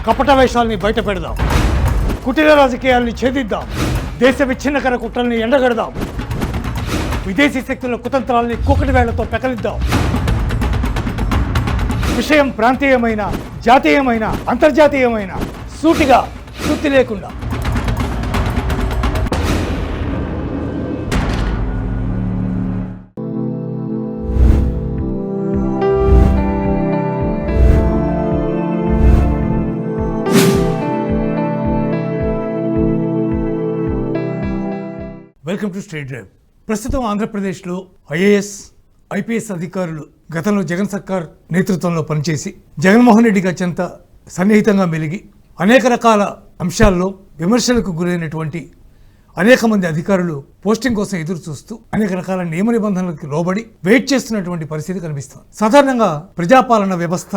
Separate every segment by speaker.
Speaker 1: కపట వేషాలని బయట పెడదాం, కుటిల రాజకీయాల్ని ఛేదిద్దాం, దేశ విచ్ఛిన్నకర కుట్రల్ని ఎండగడదాం, విదేశీ శక్తుల కుతంత్రాల్ని కూకటి వేళ్లతో పెకలిద్దాం. విషయం ప్రాంతీయమైన, జాతీయమైన, అంతర్జాతీయమైన, సూటిగా శుద్ధి లేకుండా. Welcome to state drive. ప్రస్తుతం ఆంధ్రప్రదేశ్లో ఐఏఎస్, ఐపీఎస్ అధికారులు గతంలో జగన్ సర్కార్ నేతృత్వంలో పనిచేసి జగన్మోహన్ రెడ్డికి అత్యంత సన్నిహితంగా మెలిగి అనేక రకాల అంశాల్లో విమర్శలకు గురైనటువంటి అనేక మంది అధికారులు పోస్టింగ్ కోసం ఎదురు చూస్తూ అనేక రకాల నియమ నిబంధనలకు లోబడి వెయిట్ చేస్తున్నటువంటి పరిస్థితి కనిపిస్తుంది. సాధారణంగా ప్రజాపాలన వ్యవస్థ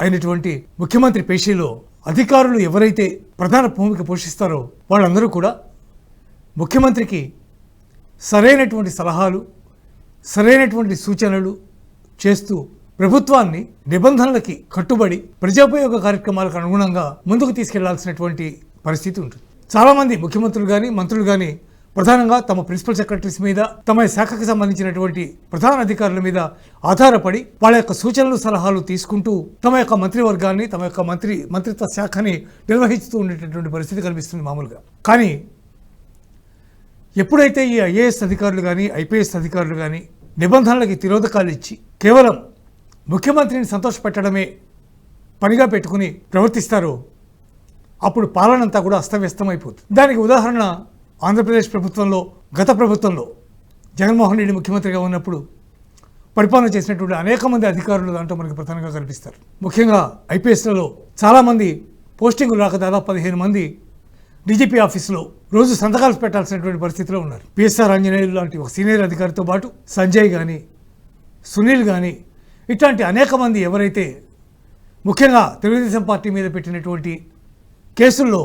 Speaker 1: అయినటువంటి ముఖ్యమంత్రి పేషీలో అధికారులు ఎవరైతే ప్రధాన భూమిక పోషిస్తారో వాళ్ళందరూ కూడా ముఖ్యమంత్రికి సరైనటువంటి సలహాలు, సరైనటువంటి సూచనలు చేస్తూ ప్రభుత్వాన్ని నిబంధనలకి కట్టుబడి ప్రజోపయోగ కార్యక్రమాలకు అనుగుణంగా ముందుకు తీసుకెళ్లాల్సినటువంటి పరిస్థితి ఉంటుంది. చాలామంది ముఖ్యమంత్రులు కానీ మంత్రులు కానీ ప్రధానంగా తమ ప్రిన్సిపల్ సెక్రటరీస్ మీద, తమ శాఖకు సంబంధించినటువంటి ప్రధాన అధికారుల మీద ఆధారపడి వాళ్ళ యొక్క సూచనలు, సలహాలు తీసుకుంటూ తమ యొక్క మంత్రివర్గాన్ని, తమ యొక్క మంత్రిత్వ శాఖని నిర్వహిస్తూ ఉండేటటువంటి పరిస్థితి కనిపిస్తుంది మామూలుగా. కానీ ఎప్పుడైతే ఈ ఐఏఎస్ అధికారులు కానీ, ఐపీఎస్ అధికారులు కానీ నిబంధనలకి తిరోధకాలు ఇచ్చి కేవలం ముఖ్యమంత్రిని సంతోషపెట్టడమే పనిగా పెట్టుకుని ప్రవర్తిస్తారో అప్పుడు పాలనంతా కూడా అస్తవ్యస్తమైపోతుంది. దానికి ఉదాహరణ ఆంధ్రప్రదేశ్ ప్రభుత్వంలో, గత ప్రభుత్వంలో జగన్మోహన్ రెడ్డి ముఖ్యమంత్రిగా ఉన్నప్పుడు పరిపాలన చేసినటువంటి అనేక మంది అధికారులు దాంట్లో మనకి ప్రధానంగా కనిపిస్తారు. ముఖ్యంగా ఐపీఎస్లలో చాలామంది పోస్టింగులు రాక దాదాపు 15 మంది డీజీపీ ఆఫీసులో రోజు సంతకాలు పెట్టాల్సినటువంటి పరిస్థితిలో ఉన్నారు. పిఎస్ఆర్ ఆంజనేయులు లాంటి ఒక సీనియర్ అధికారితో పాటు సంజయ్ కానీ, సునీల్ కానీ ఇట్లాంటి అనేక మంది ఎవరైతే ముఖ్యంగా తెలుగుదేశం పార్టీ మీద పెట్టినటువంటి కేసుల్లో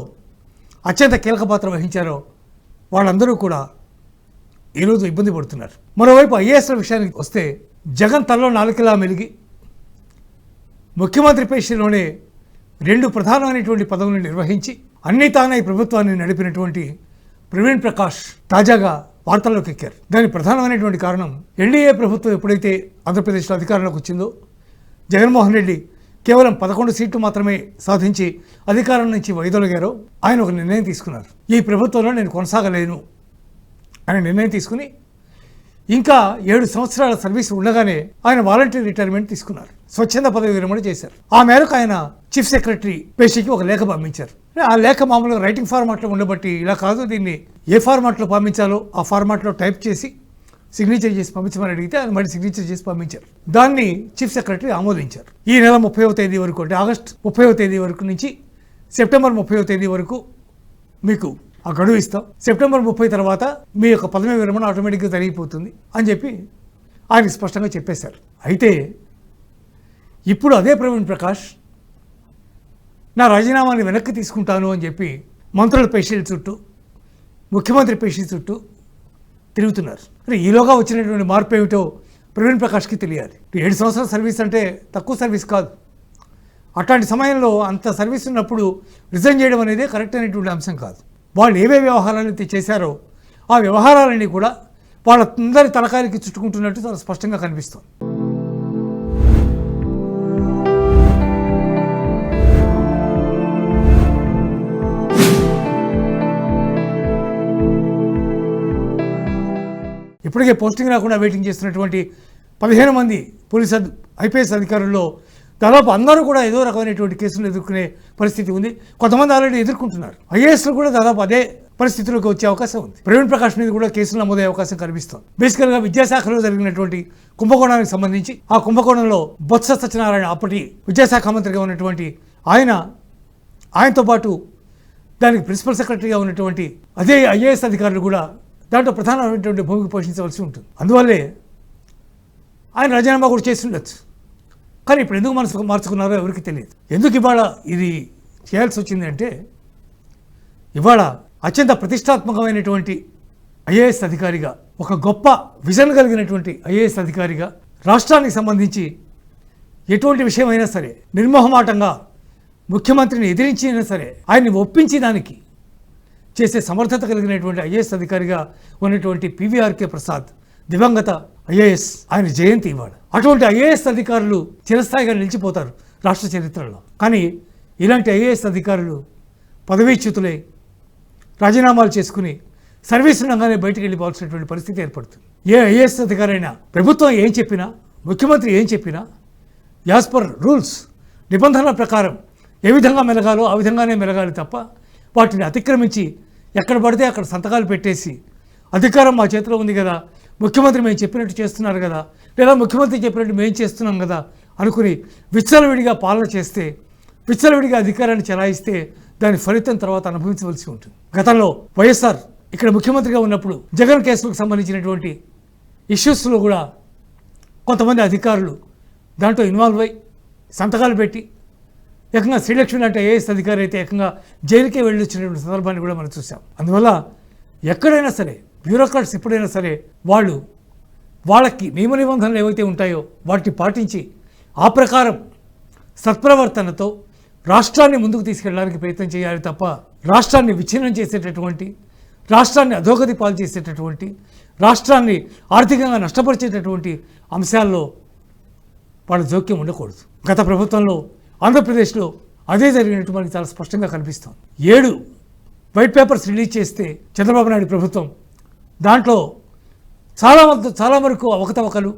Speaker 1: అత్యంత కీలక పాత్ర వహించారో వాళ్ళందరూ కూడా ఈరోజు ఇబ్బంది పడుతున్నారు. మరోవైపు ఐఏఎస్ల విషయానికి వస్తే జగన్ తలలో నాలుకలా మెలిగి ముఖ్యమంత్రి పేషీలోనే 2 ప్రధానమైనటువంటి పదవులను నిర్వహించి అన్ని తానే ప్రభుత్వాన్ని నడిపినటువంటి ప్రవీణ్ ప్రకాష్ తాజాగా వార్తల్లోకి ఎక్కారు. దానికి ప్రధానమైనటువంటి కారణం ఎన్డీఏ ప్రభుత్వం ఎప్పుడైతే ఆంధ్రప్రదేశ్లో అధికారంలోకి వచ్చిందో జగన్మోహన్ రెడ్డి కేవలం 11 సీట్లు మాత్రమే సాధించి అధికారం నుంచి వైదొలగారో ఆయన ఒక నిర్ణయం తీసుకున్నారు. ఈ ప్రభుత్వంలో నేను కొనసాగలేను అనే నిర్ణయం తీసుకుని ఇంకా 7 సంవత్సరాల సర్వీస్ ఉండగానే ఆయన వాలంటరీ రిటైర్మెంట్ తీసుకున్నారు. స్వచ్ఛంద పదవి విరమణ చేశారు. ఆ మేరకు ఆయన చీఫ్ సెక్రటరీ పేషీకి ఒక లేఖ పంపించారు. ఆ లేఖ మామూలుగా రైటింగ్ ఫార్మాట్లో ఉండబట్టి ఇలా కాదు, దీన్ని ఏ ఫార్మాట్లో పంపించాలో ఆ ఫార్మాట్లో టైప్ చేసి సిగ్నేచర్ చేసి పంపించమని అడిగితే ఆయన మళ్ళీ సిగ్నేచర్ చేసి పంపించారు. దాన్ని చీఫ్ సెక్రటరీ ఆమోదించారు. ఈ నెల 30వ తేదీ వరకు, అంటే ఆగస్టు 30వ తేదీ వరకు నుంచి సెప్టెంబర్ 30వ తేదీ వరకు మీకు ఆ గడువు ఇస్తాం. సెప్టెంబర్ 30 తర్వాత మీ యొక్క పదవి విరమణ ఆటోమేటిక్గా జరిగిపోతుంది అని చెప్పి ఆయనకి స్పష్టంగా చెప్పేశారు. అయితే ఇప్పుడు అదే ప్రవీణ్ ప్రకాష్ నా రాజీనామాని వెనక్కి తీసుకుంటాను అని చెప్పి మంత్రుల పేషీల చుట్టూ, ముఖ్యమంత్రి పేషీ చుట్టూ తిరుగుతున్నారు. అంటే ఈలోగా వచ్చినటువంటి మార్పు ఏమిటో ప్రవీణ్ ప్రకాష్కి తెలియాలి. 7 సంవత్సరాల సర్వీస్ అంటే తక్కువ సర్వీస్ కాదు. అట్లాంటి సమయంలో అంత సర్వీస్ ఉన్నప్పుడు రిజైన్ చేయడం అనేది కరెక్ట్ అనేటువంటి అంశం కాదు. వాళ్ళు ఏవే వ్యవహారాలు చేశారో ఆ వ్యవహారాలన్నీ కూడా వాళ్ళందరి తలకాయలకి చుట్టుకుంటున్నట్టు చాలా స్పష్టంగా కనిపిస్తుంది. ఇప్పటికే పోస్టింగ్ రాకుండా వెయిటింగ్ చేస్తున్నటువంటి 15 మంది ఐపీఎస్ అధికారుల్లో దాదాపు అందరూ కూడా ఏదో రకమైనటువంటి కేసులు ఎదుర్కొనే పరిస్థితి ఉంది. కొంతమంది ఆల్రెడీ ఎదుర్కొంటున్నారు. ఐఏఎస్లు కూడా దాదాపు అదే పరిస్థితిలోకి వచ్చే అవకాశం ఉంది. ప్రవీణ్ ప్రకాష్ మీద కూడా కేసులు నమోదయ్యే అవకాశం కనిపిస్తుంది. బేసికల్గా విద్యాశాఖలో జరిగినటువంటి కుంభకోణానికి సంబంధించి ఆ కుంభకోణంలో బొత్స సత్యనారాయణ అప్పటి విద్యాశాఖ మంత్రిగా ఉన్నటువంటి ఆయనతో పాటు దానికి ప్రిన్సిపల్ సెక్రటరీగా ఉన్నటువంటి అదే ఐఏఎస్ అధికారులు కూడా దాంట్లో ప్రధానమైనటువంటి భూమికి పోషించవలసి ఉంటుంది. అందువల్లే ఆయన రాజీనామా కూడా చేసి ఉండొచ్చు. కానీ ఇప్పుడు ఎందుకు మనసు మార్చుకున్నారో ఎవరికి తెలియదు. ఎందుకు ఇవాళ ఇది చేయాల్సి వచ్చింది అంటే, ఇవాళ అత్యంత ప్రతిష్టాత్మకమైనటువంటి ఐఏఎస్ అధికారిగా, ఒక గొప్ప విజన్ కలిగినటువంటి ఐఏఎస్ అధికారిగా రాష్ట్రానికి సంబంధించి ఎటువంటి విషయమైనా సరే నిర్మోహమాటంగా ముఖ్యమంత్రిని ఎదిరించి అయినా సరే ఆయన్ని ఒప్పించి దానికి చేసే సమర్థత కలిగినటువంటి ఐఏఎస్ అధికారిగా ఉన్నటువంటి పివిఆర్కే ప్రసాద్, దివంగత ఐఏఎస్, ఆయన జయంతి ఇవాళ. అటువంటి ఐఏఎస్ అధికారులు చిరస్థాయిగా నిలిచిపోతారు రాష్ట్ర చరిత్రలో. కానీ ఇలాంటి ఐఏఎస్ అధికారులు పదవీచ్యుతులై రాజీనామాలు చేసుకుని సర్వీస్ ఉండగానే బయటికి వెళ్ళిపోవాల్సినటువంటి పరిస్థితి ఏర్పడుతుంది. ఏ ఐఏఎస్ అధికారైనా ప్రభుత్వం ఏం చెప్పినా, ముఖ్యమంత్రి ఏం చెప్పినా యాజ్ పర్ రూల్స్, నిబంధనల ప్రకారం ఏ విధంగా మెలగాలో ఆ విధంగానే మెలగాలి తప్ప వాటిని అతిక్రమించి ఎక్కడ పడితే అక్కడ సంతకాలు పెట్టేసి అధికారం మా చేతిలో ఉంది కదా, ముఖ్యమంత్రి మేము చెప్పినట్టు చేస్తున్నారు కదా, లేదా ముఖ్యమంత్రి చెప్పినట్టు మేము చేస్తున్నాం కదా అనుకుని విచ్చలవిడిగా పాలన చేస్తే, విచ్చలవిడిగా అధికారాన్ని చెలాయిస్తే దాని ఫలితం తర్వాత అనుభవించవలసి ఉంటుంది. గతంలో వైఎస్ఆర్ ఇక్కడ ముఖ్యమంత్రిగా ఉన్నప్పుడు జగన్ కేసులకు సంబంధించినటువంటి ఇష్యూస్లో కూడా కొంతమంది అధికారులు దాంట్లో ఇన్వాల్వ్ అయ్యి సంతకాలు పెట్టి ఏకంగా శ్రీలక్ష్మి లాంటి ఐఏఎస్ అధికారి అయితే ఏకంగా జైలుకే వెళ్ళి వచ్చినటువంటి సందర్భాన్ని కూడా మనం చూసాం. అందువల్ల ఎక్కడైనా సరే బ్యూరోక్రాట్స్ ఎప్పుడైనా సరే వాళ్ళకి నియమ నిబంధనలు ఏవైతే ఉంటాయో వాటిని పాటించి ఆ ప్రకారం సత్ప్రవర్తనతో రాష్ట్రాన్ని ముందుకు తీసుకెళ్ళడానికి ప్రయత్నం చేయాలి తప్ప రాష్ట్రాన్ని విచ్ఛిన్నం చేసేటటువంటి, రాష్ట్రాన్ని అధోగతి పాలు చేసేటటువంటి, రాష్ట్రాన్ని ఆర్థికంగా నష్టపరిచేటటువంటి అంశాల్లో వాళ్ళ జోక్యం ఉండకూడదు. గత ప్రభుత్వంలో ఆంధ్రప్రదేశ్లో అదే జరిగినట్టు మనకి చాలా స్పష్టంగా కనిపిస్తుంది. 7 వైట్ పేపర్స్ రిలీజ్ చేస్తే చంద్రబాబు నాయుడు ప్రభుత్వం దాంట్లో చాలా వరకు అవకతవకలు,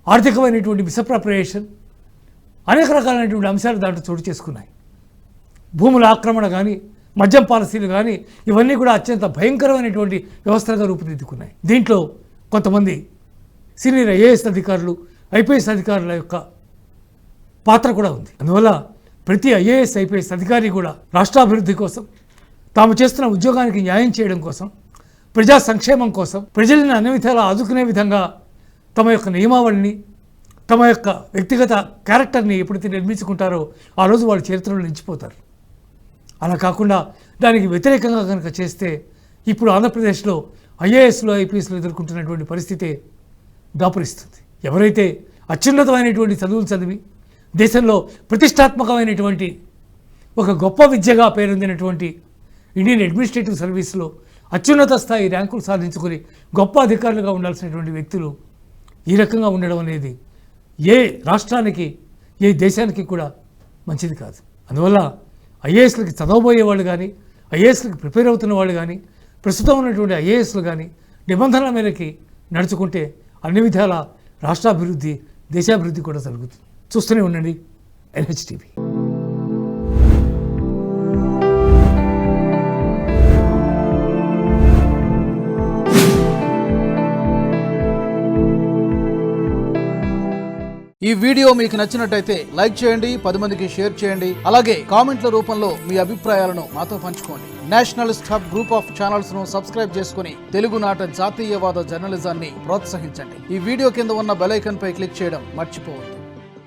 Speaker 1: ఆర్థికమైనటువంటి మిస్అప్రాప్రియేషన్, అనేక రకాలైనటువంటి అంశాలు దాంట్లో చోటు చేసుకున్నాయి. భూముల ఆక్రమణ కానీ, మద్యం పాలసీలు కానీ ఇవన్నీ కూడా అత్యంత భయంకరమైనటువంటి వ్యవస్థలుగా రూపుదిద్దుకున్నాయి. దీంట్లో కొంతమంది సీనియర్ ఐఏఎస్ అధికారులు, ఐపీఎస్ అధికారుల యొక్క పాత్ర కూడా ఉంది. అందువల్ల ప్రతి ఐఏఎస్, ఐపీఎస్ అధికారి కూడా రాష్ట్రాభివృద్ధి కోసం, తాము చేస్తున్న ఉద్యోగానికి న్యాయం చేయడం కోసం, ప్రజా సంక్షేమం కోసం, ప్రజలను అన్ని విధాలా ఆదుకునే విధంగా తమ యొక్క నియమావళిని, తమ యొక్క వ్యక్తిగత క్యారెక్టర్ని ఎప్పుడైతే నిర్మించుకుంటారో ఆ రోజు వాళ్ళు చరిత్రలో నిలిచిపోతారు. అలా కాకుండా దానికి వ్యతిరేకంగా కనుక చేస్తే ఇప్పుడు ఆంధ్రప్రదేశ్లో ఐఏఎస్లో, ఐపీఎస్లో ఎదుర్కొంటున్నటువంటి పరిస్థితి దాపురిస్తుంది. ఎవరైతే అత్యున్నతమైనటువంటి చదువులు చదివి దేశంలో ప్రతిష్టాత్మకమైనటువంటి ఒక గొప్ప విద్యగా పేరొందినటువంటి ఇండియన్ అడ్మినిస్ట్రేటివ్ సర్వీస్లో అత్యున్నత స్థాయి ర్యాంకులు సాధించుకొని గొప్ప అధికారులుగా ఉండాల్సినటువంటి వ్యక్తులు ఈ రకంగా ఉండడం అనేది ఏ రాష్ట్రానికి, ఏ దేశానికి కూడా మంచిది కాదు. అందువల్ల ఐఏఎస్లకి చదవబోయే వాళ్ళు కానీ, ఐఏఎస్లకి ప్రిపేర్ అవుతున్న వాళ్ళు కానీ, ప్రస్తుతం ఉన్నటువంటి ఐఏఎస్లు కానీ నిబంధనల మేరకి నడుచుకుంటే అన్ని విధాల రాష్ట్రాభివృద్ధి, దేశాభివృద్ధి కూడా జరుగుతుంది. చూస్తూనే ఉండండి NHTV.
Speaker 2: ఈ వీడియో మీకు నచ్చినట్టయితే లైక్ చేయండి, 10 మందికి షేర్ చేయండి. అలాగే కామెంట్ల రూపంలో మీ అభిప్రాయాలను మాతో పంచుకోండి. Nationalist hub group of channels ను సబ్స్క్రైబ్ చేసుకుని తెలుగునాట జాతీయవాద జర్నలిజాన్ని ప్రోత్సహించండి. ఈ వీడియో కింద ఉన్న బెల్ ఐకాన్ పై క్లిక్ చేయడం మర్చిపోవద్దు.